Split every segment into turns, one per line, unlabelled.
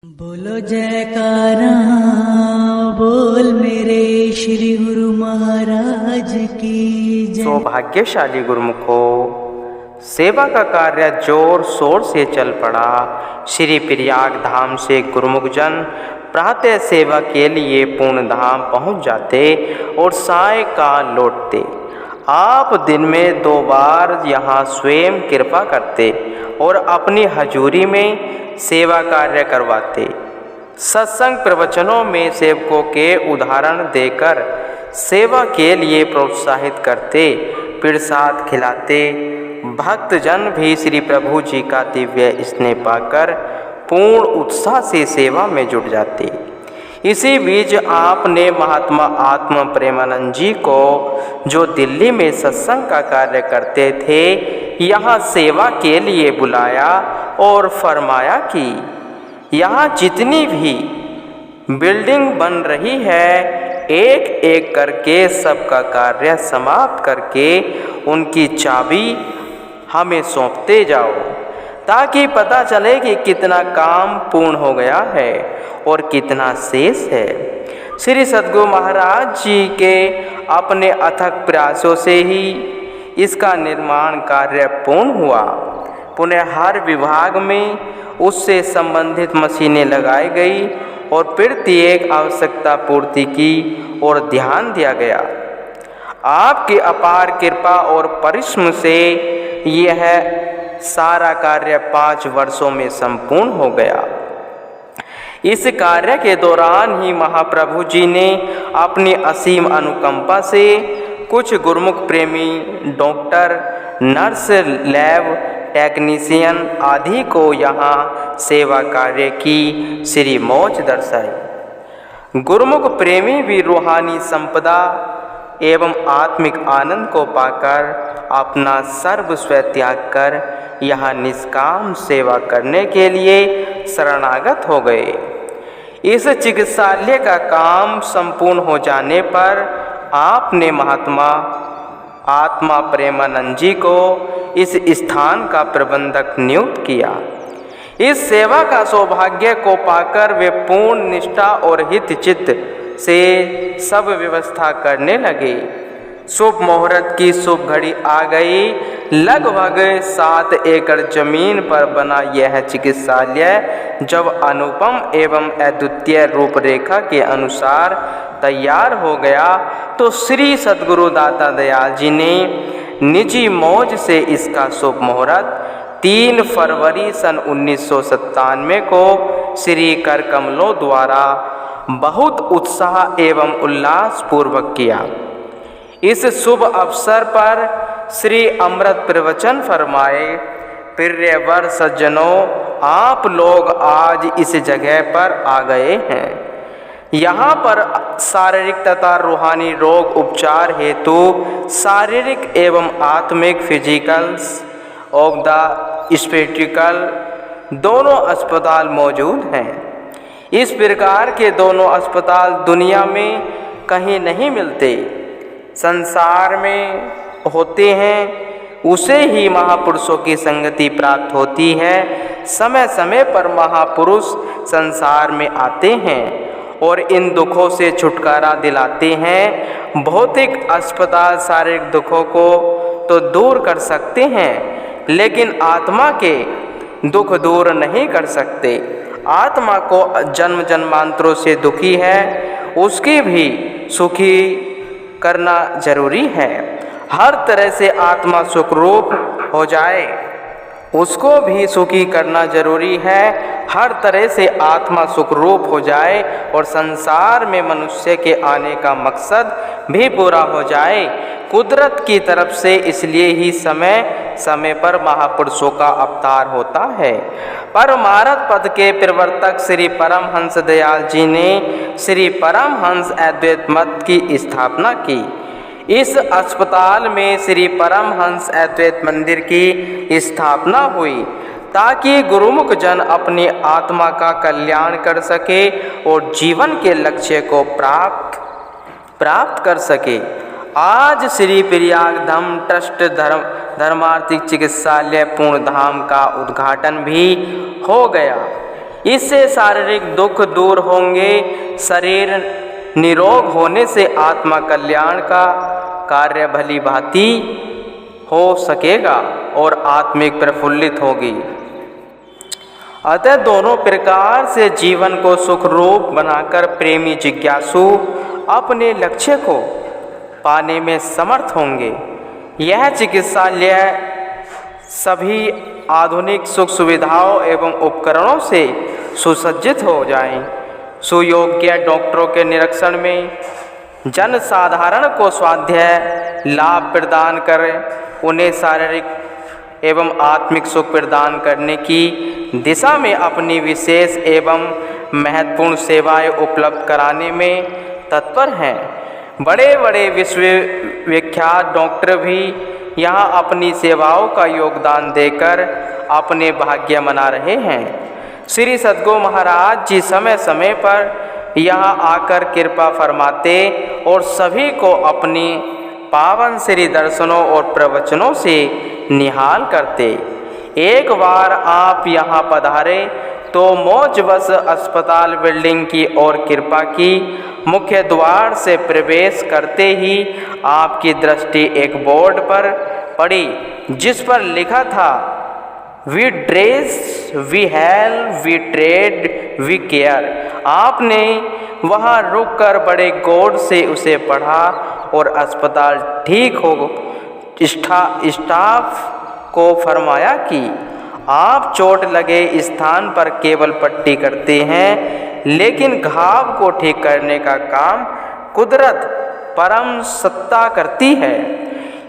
बोलो जयकारा बोल मेरे श्री गुरु महाराज की जय।
सौभाग्यशाली गुरुमुखो, सेवा का कार्य जोर शोर से चल पड़ा। श्री प्रयाग धाम से गुरुमुख जन प्रातः सेवा के लिए पूर्ण धाम पहुँच जाते और सायंकाल लौटते। आप दिन में 2 बार यहाँ स्वयं कृपा करते और अपनी हजूरी में सेवा कार्य करवाते। सत्संग प्रवचनों में सेवकों के उदाहरण देकर सेवा के लिए प्रोत्साहित करते, प्रसाद खिलाते। भक्तजन भी श्री प्रभु जी का दिव्य स्नेह पाकर पूर्ण उत्साह से सेवा में जुट जाते। इसी बीच आपने महात्मा आत्म प्रेमानंद जी को, जो दिल्ली में सत्संग का कार्य करते थे, यहाँ सेवा के लिए बुलाया और फरमाया कि यहाँ जितनी भी बिल्डिंग बन रही है, एक एक करके सबका कार्य समाप्त करके उनकी चाबी हमें सौंपते जाओ, ताकि पता चले कि कितना काम पूर्ण हो गया है और कितना शेष है। श्री सद्गुरु महाराज जी के अपने अथक प्रयासों से ही इसका निर्माण कार्य पूर्ण हुआ। पुनः हर विभाग में उससे संबंधित मशीनें लगाई गई और प्रत्येक आवश्यकता पूर्ति की ओर ध्यान दिया गया। आपकी अपार कृपा और परिश्रम से यह सारा कार्य 5 वर्षों में संपूर्ण हो गया। इस कार्य के दौरान ही महाप्रभु जी ने अपनी असीम अनुकंपा से कुछ गुरुमुख प्रेमी डॉक्टर, नर्स, लैब टेक्नीशियन आदि को यहाँ सेवा कार्य की श्री मौज दर्शाई। गुरुमुख प्रेमी भी रूहानी संपदा एवं आत्मिक आनंद को पाकर अपना सर्वस्व त्याग कर यहाँ निष्काम सेवा करने के लिए शरणागत हो गए। इस चिकित्सालय का काम संपूर्ण हो जाने पर आपने महात्मा आत्मा प्रेमानंद जी को इस स्थान का प्रबंधक नियुक्त किया। इस सेवा का सौभाग्य को पाकर वे पूर्ण निष्ठा और हित चित्त से सब व्यवस्था करने लगे। शुभ मुहूर्त की शुभ घड़ी आ गई। लगभग 7 एकड़ जमीन पर बना यह चिकित्सालय जब अनुपम एवं अद्वितीय रूपरेखा के अनुसार तैयार हो गया, तो श्री सद्गुरु दाता दयाल जी ने निजी मौज से इसका शुभ मुहूर्त 3 फरवरी सन 1997 को श्री कर कमलों द्वारा बहुत उत्साह एवं उल्लास पूर्वक किया। इस शुभ अवसर पर श्री अमृत प्रवचन फरमाए। प्रियवर सज्जनों, आप लोग आज इस जगह पर आ गए हैं। यहाँ पर शारीरिक तथा रूहानी रोग उपचार हेतु शारीरिक एवं आत्मिक फिजिकल्स और द स्पिरिचुअल दोनों अस्पताल मौजूद हैं। इस प्रकार के दोनों अस्पताल दुनिया में कहीं नहीं मिलते। संसार में होते हैं उसे ही महापुरुषों की संगति प्राप्त होती है। समय समय पर महापुरुष संसार में आते हैं और इन दुखों से छुटकारा दिलाते हैं। भौतिक अस्पताल शारीरिक दुखों को तो दूर कर सकते हैं, लेकिन आत्मा के दुख दूर नहीं कर सकते। आत्मा को जन्म जन्मांतरों से दुखी है, उसकी भी सुखी करना जरूरी है। हर तरह से आत्मा सुखरूप हो जाए, उसको भी सुखी करना जरूरी है। हर तरह से आत्मा सुखरूप हो जाए और संसार में मनुष्य के आने का मकसद भी पूरा हो जाए कुदरत की तरफ से। इसलिए ही समय समय पर महापुरुषों का अवतार होता है। परमार्थ पद के प्रवर्तक श्री परमहंस दयाल जी ने श्री परमहंस अद्वैत मत की स्थापना की। इस अस्पताल में श्री परमहंस अद्वैत मंदिर की स्थापना हुई, ताकि गुरुमुख जन अपनी आत्मा का कल्याण कर सके और जीवन के लक्ष्य को प्राप्त कर सके। आज श्री प्रयाग धाम ट्रस्ट धर्मार्थिक चिकित्सालय पूर्ण धाम का उद्घाटन भी हो गया। इससे शारीरिक दुख दूर होंगे, शरीर निरोग होने से आत्मा कल्याण का कार्य भली भांति हो सकेगा और आत्मिक प्रफुल्लित होगी। अतः दोनों प्रकार से जीवन को सुखरूप बनाकर प्रेमी जिज्ञासु अपने लक्ष्य को पाने में समर्थ होंगे। यह चिकित्सालय सभी आधुनिक सुख सुविधाओं एवं उपकरणों से सुसज्जित हो जाएं। सुयोग्य डॉक्टरों के निरीक्षण में जन साधारण को स्वास्थ्य लाभ प्रदान करें, उन्हें शारीरिक एवं आत्मिक सुख प्रदान करने की दिशा में अपनी विशेष एवं महत्वपूर्ण सेवाएं उपलब्ध कराने में तत्पर हैं। बड़े बड़े विश्वविख्यात डॉक्टर भी यहाँ अपनी सेवाओं का योगदान देकर अपने भाग्य मना रहे हैं। श्री सद्गुरु महाराज जी समय समय पर यहाँ आकर कृपा फरमाते और सभी को अपनी पावन श्री दर्शनों और प्रवचनों से निहाल करते। एक बार आप यहाँ पधारे तो मौजवश अस्पताल बिल्डिंग की ओर कृपा की। मुख्य द्वार से प्रवेश करते ही आपकी दृष्टि एक बोर्ड पर पड़ी जिस पर लिखा था, we dress, we help, we trade, we care. आपने वहाँ रुककर बड़े गौर से उसे पढ़ा और अस्पताल ठीक हो स्टाफ को फरमाया कि आप चोट लगे स्थान पर केवल पट्टी करते हैं, लेकिन घाव को ठीक करने का काम कुदरत परम सत्ता करती है।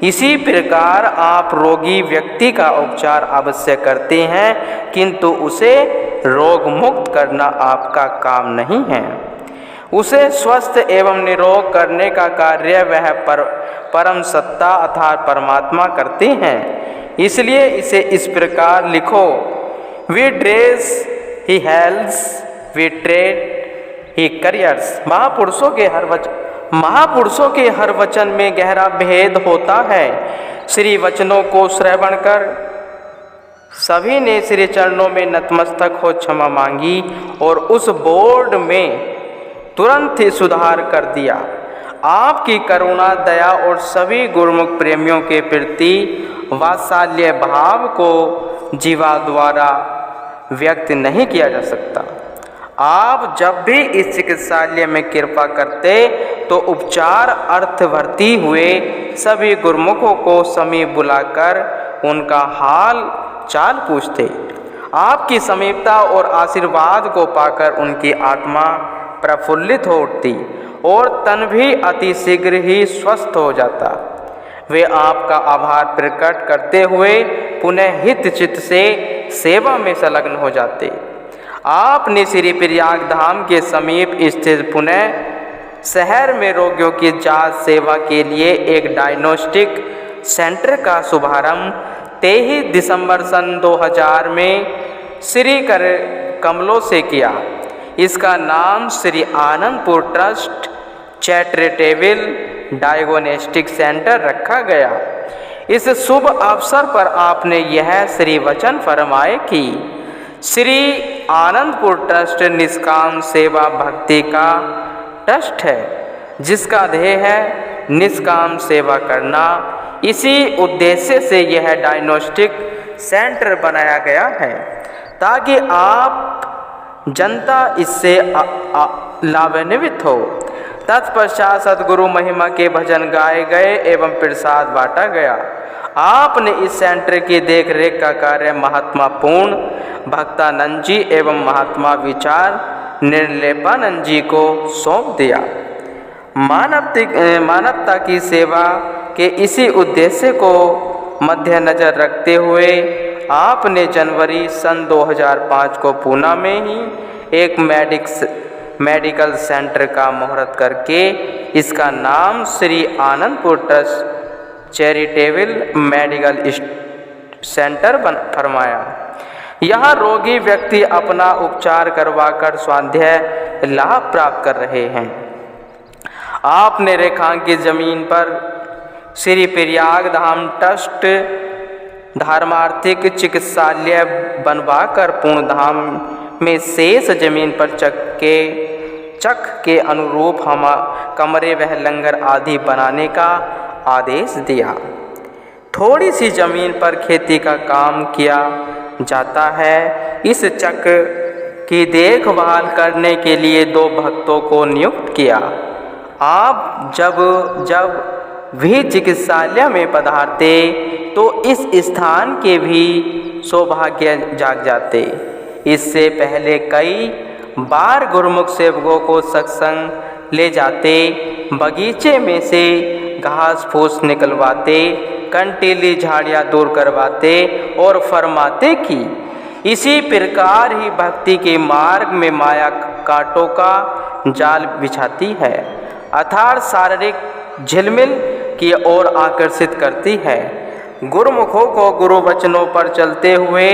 इसी प्रकार आप रोगी व्यक्ति का उपचार अवश्य करते हैं, किंतु उसे रोग मुक्त करना आपका काम नहीं है। उसे स्वस्थ एवं निरोग करने का कार्य वह परम सत्ता अर्थात परमात्मा करते हैं। इसलिए इसे इस प्रकार लिखो, we dress, he helps, we trade, he carriers. महापुरुषों के हर वचन में गहरा भेद होता है। श्री वचनों को श्रवण कर सभी ने श्री चरणों में नतमस्तक हो क्षमा मांगी और उस बोर्ड में तुरंत ही सुधार कर दिया। आपकी करुणा, दया और सभी गुरुमुख प्रेमियों के प्रति वात्सल्य भाव को जीवा द्वारा व्यक्त नहीं किया जा सकता। आप जब भी इस चिकित्सालय में कृपा करते तो उपचार अर्थ भर्ती हुए सभी गुरुमुखों को समीप बुलाकर उनका हाल चाल पूछते। आपकी समीपता और आशीर्वाद को पाकर उनकी आत्मा प्रफुल्लित हो उठती और तन भी अति शीघ्र ही स्वस्थ हो जाता। वे आपका आभार प्रकट करते हुए पुनः हित चित्त से सेवा में संलग्न हो जाते। आपने श्री प्रयाग धाम के समीप स्थित पुनः शहर में रोगियों की जांच सेवा के लिए एक डायग्नोस्टिक सेंटर का शुभारंभ 23 दिसंबर सन 2000 में श्री कमलों से किया। इसका नाम Shri Anandpur trust charitable diagnostic centre रखा गया। इस शुभ अवसर पर आपने यह श्री वचन फरमाए कि श्री आनंदपुर ट्रस्ट निष्काम सेवा भक्ति का ट्रस्ट है, जिसका ध्येय है निष्काम सेवा करना। इसी उद्देश्य से यह डायग्नोस्टिक सेंटर बनाया गया है ताकि आप जनता इससे लाभान्वित हो। तत्पश्चात सद्गुरु महिमा के भजन गाए गए एवं प्रसाद बांटा गया। आपने इस सेंटर की देखरेख का कार्य महात्मा पूर्ण भक्तानंद जी एवं महात्मा विचार निर्लेपानंद जी को सौंप दिया। मानवता की सेवा के इसी उद्देश्य को मद्देनजर रखते हुए आपने जनवरी सन 2005 को पूना में ही एक मेडिकल सेंटर का मुहूर्त करके इसका नाम Shri Anandpur trust charitable medical centre फरमाया। यहाँ रोगी व्यक्ति अपना उपचार करवाकर स्वास्थ्य लाभ प्राप्त कर रहे हैं। आपने रेखांकित जमीन पर श्री प्रयाग धाम ट्रस्ट धर्मार्थिक चिकित्सालय बनवाकर पूर्ण धाम में शेष जमीन पर चक के अनुरूप हम कमरे वह लंगर आदि बनाने का आदेश दिया। थोड़ी सी जमीन पर खेती का काम किया जाता है। इस चक की देखभाल करने के लिए 2 भक्तों को नियुक्त किया। आप जब भी चिकित्सालय में पधारते तो इस स्थान के भी सौभाग्य जाग जाते। इससे पहले कई बार गुरुमुख सेवकों को सत्संग ले जाते, बगीचे में से घास फूस निकलवाते, कंटीली झाड़ियाँ दूर करवाते और फरमाते कि इसी प्रकार ही भक्ति के मार्ग में माया कांटों का जाल बिछाती है, अर्थात शारीरिक झिलमिल की ओर आकर्षित करती है। गुरुमुखों को गुरु वचनों पर चलते हुए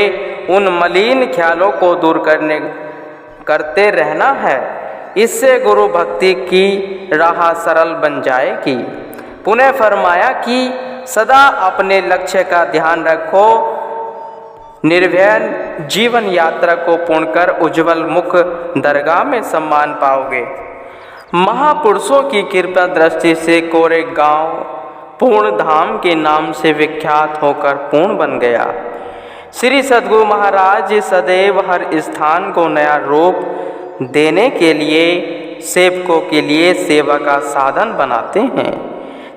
उन मलिन ख्यालों को दूर करते रहना है। इससे गुरु भक्ति की राह सरल बन जाएगी। पुनः फरमाया कि सदा अपने लक्ष्य का ध्यान रखो, निर्भय जीवन यात्रा को पूर्ण कर उज्जवल मुख दरगाह में सम्मान पाओगे। महापुरुषों की कृपा दृष्टि से कोरेगांव पूर्ण धाम के नाम से विख्यात होकर पूर्ण बन गया। श्री सद्गुरु महाराज सदैव हर स्थान को नया रूप देने के लिए सेवकों के लिए सेवा का साधन बनाते हैं।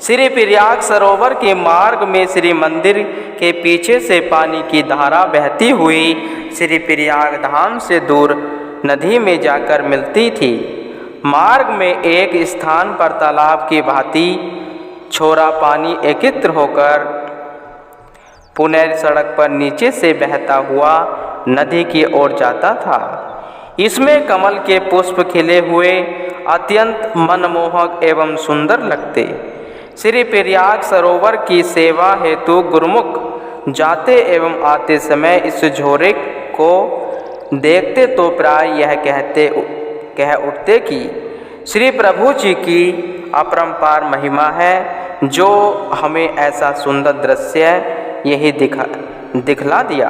श्री प्रयाग सरोवर के मार्ग में श्री मंदिर के पीछे से पानी की धारा बहती हुई श्री प्रयाग धाम से दूर नदी में जाकर मिलती थी। मार्ग में एक स्थान पर तालाब की भांति छोरा पानी एकत्र होकर पुनः सड़क पर नीचे से बहता हुआ नदी की ओर जाता था। इसमें कमल के पुष्प खिले हुए अत्यंत मनमोहक एवं सुंदर लगते। श्री प्रयाग सरोवर की सेवा हेतु गुरुमुख जाते एवं आते समय इस झोरे को देखते तो प्राय यह कह उठते कि श्री प्रभु जी की अपरंपार महिमा है, जो हमें ऐसा सुंदर दृश्य यही दिखला दिया।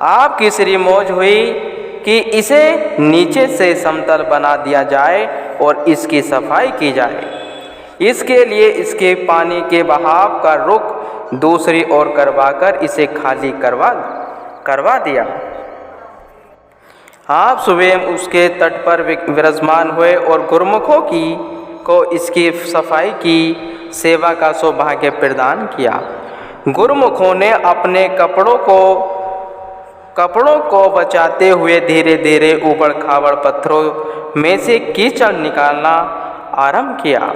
आपकी श्री मौज हुई कि इसे नीचे से समतल बना दिया जाए और इसकी सफाई की जाए। इसके लिए इसके पानी के बहाव का रुख दूसरी ओर करवाकर इसे खाली करवा दिया। आप स्वयं उसके तट पर विराजमान हुए और गुरुमुखों को इसकी सफाई की सेवा का सौभाग्य प्रदान किया। गुरुमुखों ने अपने कपड़ों को बचाते हुए धीरे धीरे ऊबड़ खाबड़ पत्थरों में से कीचड़ निकालना आरंभ किया।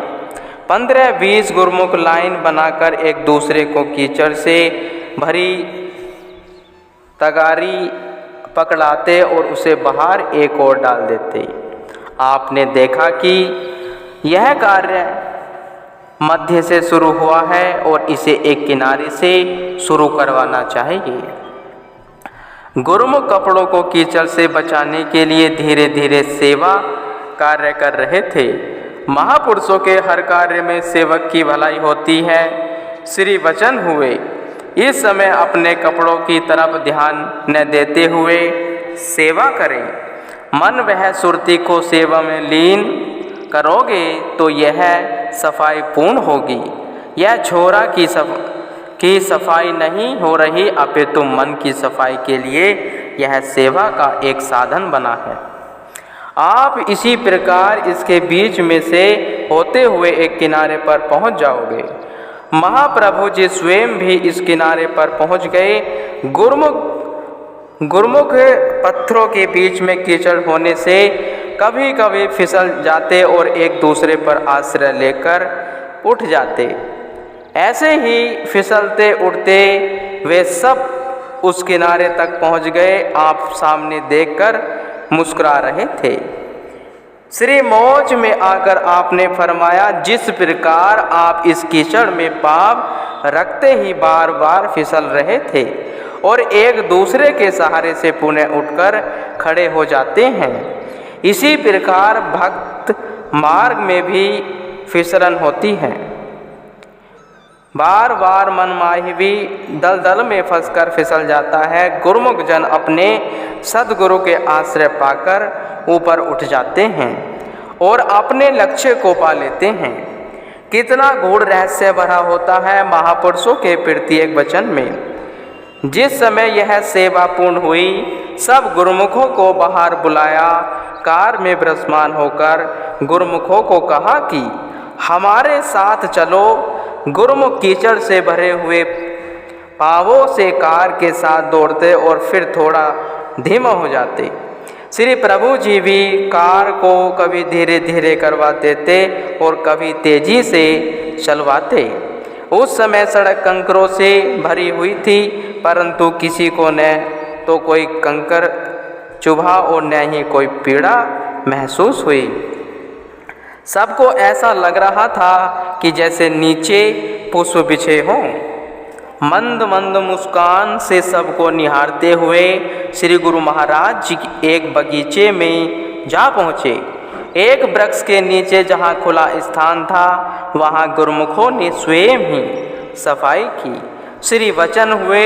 15-20 गुरुमुख लाइन बनाकर एक दूसरे को कीचड़ से भरी तगारी पकड़ाते और उसे बाहर एक ओर डाल देते। आपने देखा कि यह कार्य मध्य से शुरू हुआ है और इसे एक किनारे से शुरू करवाना चाहिए। गुरुमुख कपड़ों को कीचड़ से बचाने के लिए धीरे धीरे सेवा कार्य कर रहे थे। महापुरुषों के हर कार्य में सेवक की भलाई होती है। श्री वचन हुए, इस समय अपने कपड़ों की तरफ ध्यान न देते हुए सेवा करें। मन वह सुरती को सेवा में लीन करोगे तो यह सफाई पूर्ण होगी। यह छोरा की सफाई नहीं हो रही, अपितु मन की सफाई के लिए यह सेवा का एक साधन बना है। आप इसी प्रकार इसके बीच में से होते हुए एक किनारे पर पहुंच जाओगे। महाप्रभु जी स्वयं भी इस किनारे पर पहुंच गए। गुरुमुख पत्थरों के बीच में कीचड़ होने से कभी कभी फिसल जाते और एक दूसरे पर आश्रय लेकर उठ जाते। ऐसे ही फिसलते उठते वे सब उस किनारे तक पहुंच गए। आप सामने देखकर मुस्कुरा रहे थे। श्री मौज में आकर आपने फरमाया, जिस प्रकार आप इस कीचड़ में पाँव रखते ही बार बार फिसल रहे थे और एक दूसरे के सहारे से पुनः उठकर खड़े हो जाते हैं, इसी प्रकार भक्त मार्ग में भी फिसलन होती है। बार बार मनमाही दलदल में फंसकर फिसल जाता है। गुरुमुख जन अपने सद्गुरु के आश्रय पाकर ऊपर उठ जाते हैं और अपने लक्ष्य को पा लेते हैं। कितना गूढ़ रहस्य भरा होता है महापुरुषों के प्रत्येक वचन में। जिस समय यह सेवा पूर्ण हुई, सब गुरुमुखों को बाहर बुलाया। कार में विराजमान होकर गुरुमुखों को कहा कि हमारे साथ चलो। गुरुमुख कीचड़ से भरे हुए पांवों से कार के साथ दौड़ते और फिर थोड़ा धीमा हो जाते। श्री प्रभु जी भी कार को कभी धीरे धीरे करवाते थे और कभी तेजी से चलवाते। उस समय सड़क कंकरों से भरी हुई थी, परंतु किसी को न तो कोई कंकर चुभा और न ही कोई पीड़ा महसूस हुई। सबको ऐसा लग रहा था कि जैसे नीचे पुष्प बिछे हों। मंद मंद मुस्कान से सबको निहारते हुए श्री गुरु महाराज जी एक बगीचे में जा पहुँचे। एक वृक्ष के नीचे जहाँ खुला स्थान था, वहाँ गुरुमुखों ने स्वयं ही सफाई की। श्री वचन हुए,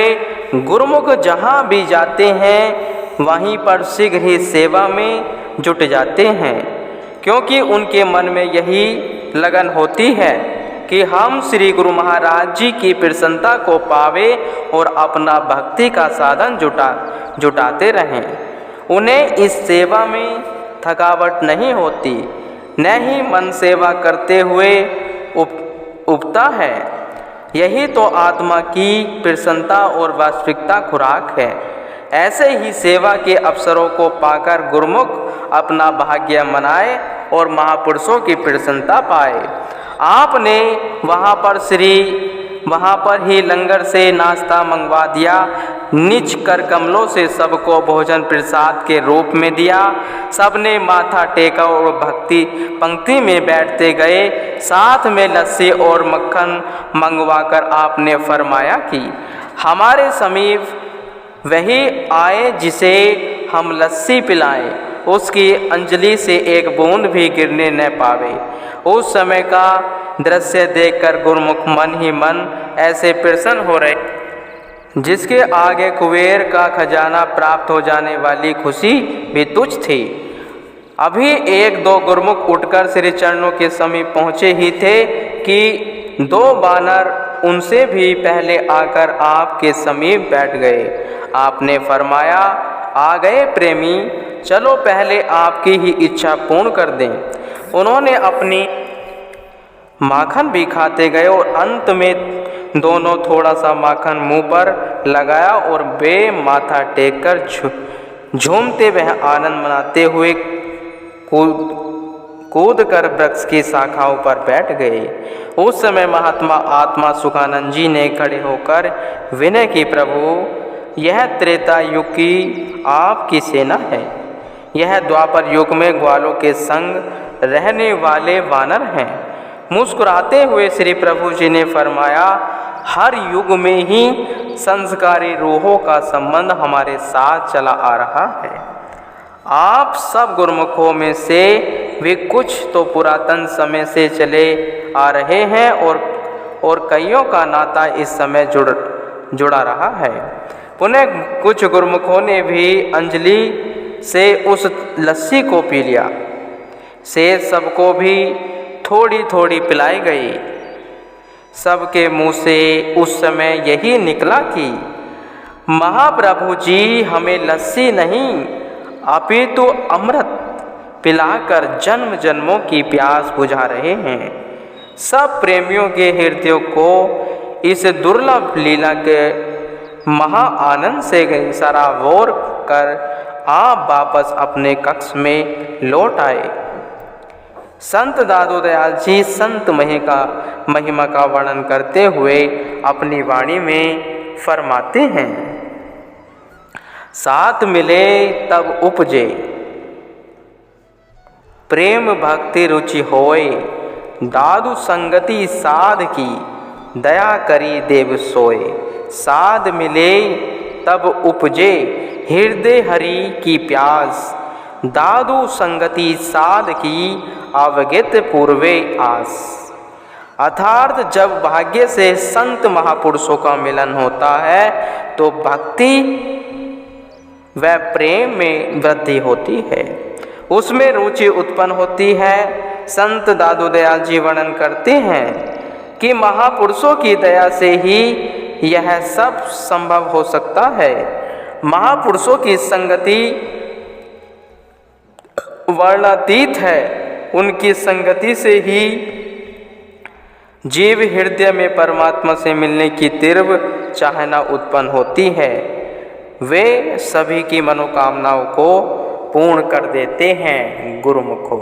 गुरुमुख जहाँ भी जाते हैं वहीं पर शीघ्र ही सेवा में जुट जाते हैं, क्योंकि उनके मन में यही लगन होती है कि हम श्री गुरु महाराज जी की प्रसन्नता को पावे और अपना भक्ति का साधन जुटाते रहें। उन्हें इस सेवा में थकावट नहीं होती, न ही मन सेवा करते हुए उबता है। यही तो आत्मा की प्रसन्नता और वास्तविकता खुराक है। ऐसे ही सेवा के अवसरों को पाकर गुरुमुख अपना भाग्य मनाए और महापुरुषों की प्रसन्नता पाए। आपने वहाँ पर ही लंगर से नाश्ता मंगवा दिया। निज कर कमलों से सबको भोजन प्रसाद के रूप में दिया। सबने माथा टेका और भक्ति पंक्ति में बैठते गए। साथ में लस्सी और मक्खन मंगवाकर आपने फरमाया कि हमारे समीप वही आए जिसे हम लस्सी पिलाएं, उसकी अंजलि से एक बूंद भी गिरने न पावे। उस समय का दृश्य देखकर गुरुमुख मन ही मन ऐसे प्रसन्न हो रहे जिसके आगे कुबेर का खजाना प्राप्त हो जाने वाली खुशी भी तुच्छ थी। अभी एक दो गुरुमुख उठकर श्री चरणों के समीप पहुँचे ही थे कि दो बानर उनसे भी पहले आकर आपके समीप बैठ गए। आपने फरमाया, आ गए प्रेमी, चलो पहले आपकी ही इच्छा पूर्ण कर दें। उन्होंने अपनी माखन भी खाते गए और अंत में दोनों थोड़ा सा माखन मुंह पर लगाया और वे माथा टेककर झूमते वह आनंद मनाते हुए कूद कर वृक्ष की शाखाओं पर बैठ गए। उस समय महात्मा आत्मा सुखानंद जी ने खड़े होकर विनय की, प्रभु यह त्रेता युग की आपकी सेना है, यह द्वापर युग में ग्वालों के संग रहने वाले वानर हैं। मुस्कुराते हुए श्री प्रभु जी ने फरमाया, हर युग में ही संस्कारी रूहों का संबंध हमारे साथ चला आ रहा है। आप सब गुरुमुखों में से वे कुछ तो पुरातन समय से चले आ रहे हैं और कईयों का नाता इस समय जुड़ा रहा है। पुनः कुछ गुरुमुखों ने भी अंजलि से उस लस्सी को पी लिया। शेष सबको भी थोड़ी थोड़ी पिलाई गई। सबके मुंह से उस समय यही निकला कि महाप्रभु जी हमें लस्सी नहीं अपितु अमृत पिलाकर जन्म जन्मों की प्यास बुझा रहे हैं। सब प्रेमियों के हृदयों को इस दुर्लभ लीला के महा आनंद से सराबोर कर आप वापस अपने कक्ष में लौट आए। संत दादू दयाल जी संत महिमा का वर्णन करते हुए अपनी वाणी में फरमाते हैं, साथ मिले तब उपजे प्रेम भक्ति रुचि होए, दादू संगति साध की दया करी देव सोए। साध मिले तब उपजे हृदय हरि की प्यास, दादू संगति साध की अवगत पूर्वे आस। अर्थात जब भाग्य से संत महापुरुषों का मिलन होता है तो भक्ति व प्रेम में वृद्धि होती है, उसमें रुचि उत्पन्न होती है। संत दादू दयाल जी वर्णन करते हैं कि महापुरुषों की दया से ही यह सब संभव हो सकता है। महापुरुषों की संगति वर्णातीत है, उनकी संगति से ही जीव हृदय में परमात्मा से मिलने की तीव्र चाहना उत्पन्न होती है। वे सभी की मनोकामनाओं को पूर्ण कर देते हैं। गुरुमुखो।